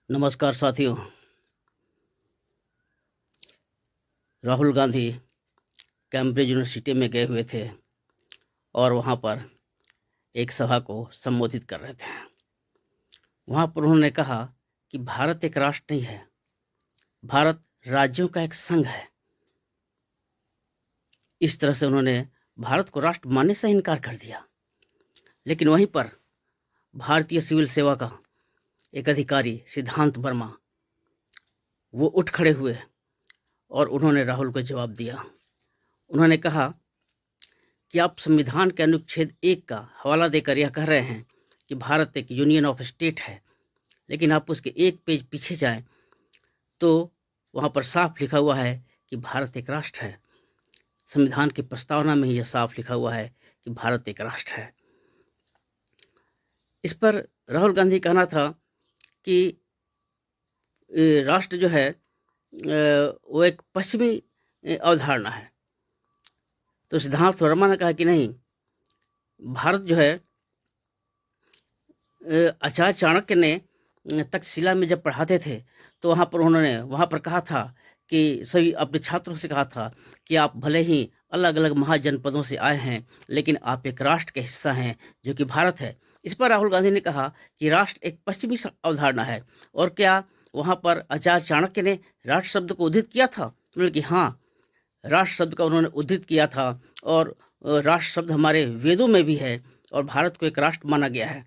नमस्कार साथियों। Rahul Gandhi Cambridge university में गए हुए थे और वहाँ पर एक सभा को संबोधित कर रहे थे। वहाँ पर उन्होंने कहा कि भारत एक राष्ट्र नहीं है, भारत राज्यों का एक संघ है। इस तरह से उन्होंने भारत को राष्ट्र मानने से इनकार कर दिया। लेकिन वहीं पर भारतीय सिविल सेवा का एक अधिकारी सिद्धांत वर्मा वो उठ खड़े हुए और उन्होंने राहुल को जवाब दिया। उन्होंने कहा कि आप संविधान के अनुच्छेद 1 का हवाला देकर यह कह रहे हैं कि भारत एक यूनियन ऑफ स्टेट है, लेकिन आप उसके एक पेज पीछे जाएं तो वहाँ पर साफ लिखा हुआ है कि भारत एक राष्ट्र है। संविधान की प्रस्तावना में ही यह साफ लिखा हुआ है कि भारत एक राष्ट्र है। इस पर राहुल गांधी कहना था कि राष्ट्र जो है वो एक पश्चिमी अवधारणा है। तो सिद्धार्थ वर्मा ने कहा कि नहीं, भारत जो है आचार्य चाणक्य ने तक्षशिला में जब पढ़ाते थे तो वहाँ पर उन्होंने वहाँ पर कहा था कि सभी अपने छात्रों से कहा था कि आप भले ही अलग अलग महाजनपदों से आए हैं, लेकिन आप एक राष्ट्र का हिस्सा हैं जो कि भारत है। इस पर राहुल गांधी ने कहा कि राष्ट्र एक पश्चिमी अवधारणा है। और क्या वहाँ पर आचार्य चाणक्य ने राष्ट्र शब्द को उद्धृत किया था? उन्होंने कि हाँ, राष्ट्र शब्द का उन्होंने उद्धृत किया था और राष्ट्र शब्द हमारे वेदों में भी है और भारत को एक राष्ट्र माना गया है।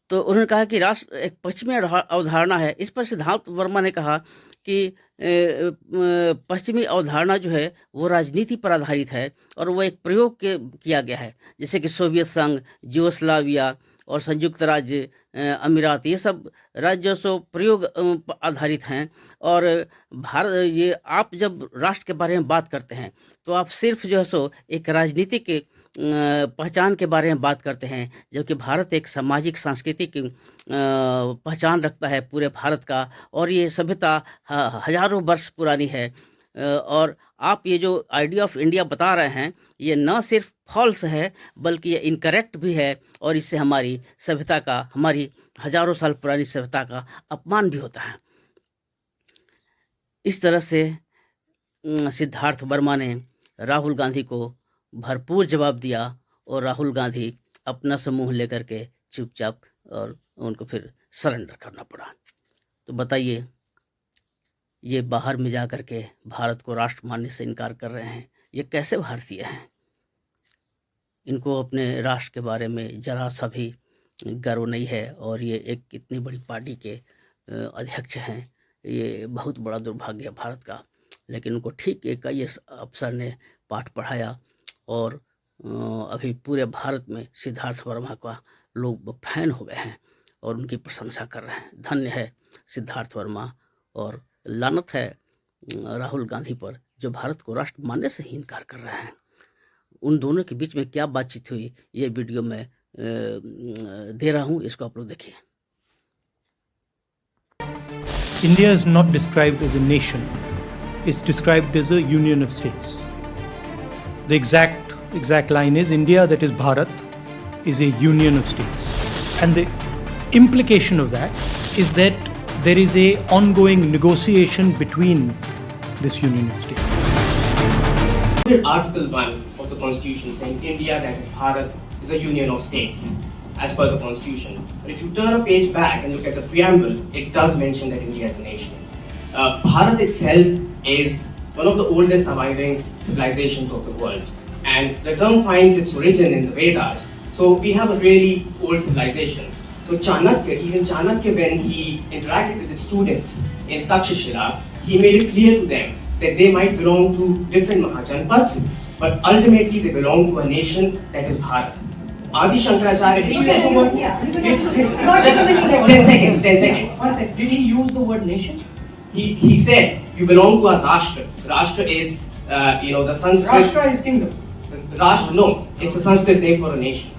तो उन्होंने कहा कि राष्ट्र एक पश्चिमी अवधारणा है। इस पर सिद्धार्थ वर्मा ने कहा कि पश्चिमी अवधारणा जो है वो राजनीति पर आधारित है और वो एक प्रयोग किया गया है, जैसे कि सोवियत संघ, यूगोस्लाविया और संयुक्त राज्य अमीरात, ये सब राज्य सो प्रयोग आधारित हैं। और भारत, ये आप जब राष्ट्र के बारे में बात करते हैं तो आप सिर्फ जो है सो एक राजनीतिक पहचान के बारे में बात करते हैं, जबकि भारत एक सामाजिक सांस्कृतिक पहचान रखता है पूरे भारत का, और ये सभ्यता हजारों वर्ष पुरानी है। और आप ये जो आइडिया ऑफ इंडिया बता रहे हैं ये न सिर्फ फॉल्स है बल्कि ये इनकरेक्ट भी है, और इससे हमारी सभ्यता का, हमारी हजारों साल पुरानी सभ्यता का अपमान भी होता है। इस तरह से सिद्धार्थ वर्मा ने राहुल गांधी को भरपूर जवाब दिया और राहुल गांधी अपना समूह लेकर के चुपचाप और उनको फिर सरेंडर करना पड़ा। तो बताइए, ये बाहर में जा कर के भारत को राष्ट्र मानने से इनकार कर रहे हैं, ये कैसे भारतीय हैं? इनको अपने राष्ट्र के बारे में जरा सा भी गर्व नहीं है और ये एक इतनी बड़ी पार्टी के अध्यक्ष हैं। ये बहुत बड़ा दुर्भाग्य है भारत का। लेकिन उनको ठीक एक IAS अफसर ने पाठ पढ़ाया और अभी पूरे भारत में सिद्धार्थ वर्मा का लोग फैन हो गए हैं और उनकी प्रशंसा कर रहे हैं। धन्य है सिद्धार्थ वर्मा और लानत है राहुल गांधी पर जो भारत को राष्ट्र मानने से ही इनकार कर रहे हैं। उन दोनों के बीच में क्या बातचीत हुई ये वीडियो में दे रहा हूँ, इसको आप लोग देखिए। India is not described as a nation, it's described as a union of states. The exact line is India, that is Bharat, is a union of states. And the implication of that is that there is a ongoing negotiation between this union of states. Article 1 of the Constitution saying India, that is Bharat, is a union of states as per the Constitution. But if you turn a page back and look at the preamble, it does mention that India is a nation. Bharat itself is one of the oldest surviving civilizations of the world, and the term finds its origin in the Vedas. So we have a really old civilization. So Chanakya, even Chanakya, when he interacted with his students in Takshashila, he made it clear to them that they might belong to different Mahajanpads, but ultimately they belong to a nation that is Bharat. Adi Shankaracharya, did he use the word? 10 seconds. One second. Did he use the word nation? He said, you belong to a Rashtra. Rashtra is, the Sanskrit. Rashtra is kingdom. Rashtra, no, it's a Sanskrit name for a nation.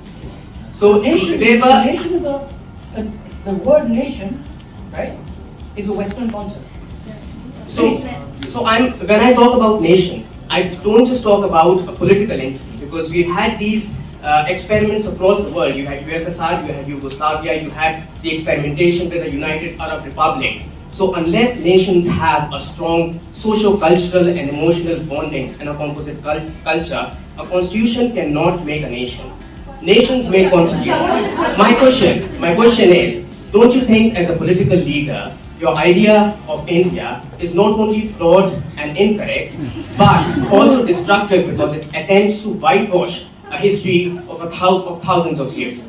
So Nation, they were. nation is the word nation, right, is a Western concept. So when I talk about nation, I don't just talk about a political entity, because we've had these experiments across the world. You had USSR, you had Yugoslavia, you had the experimentation with the United Arab Republic. So unless nations have a strong socio-cultural and emotional bonding and a composite culture, a constitution cannot make a nation. Nations make constitutions. My question is, don't you think as a political leader, your idea of India is not only flawed and incorrect, but also destructive because it attempts to whitewash a history of thousands of years?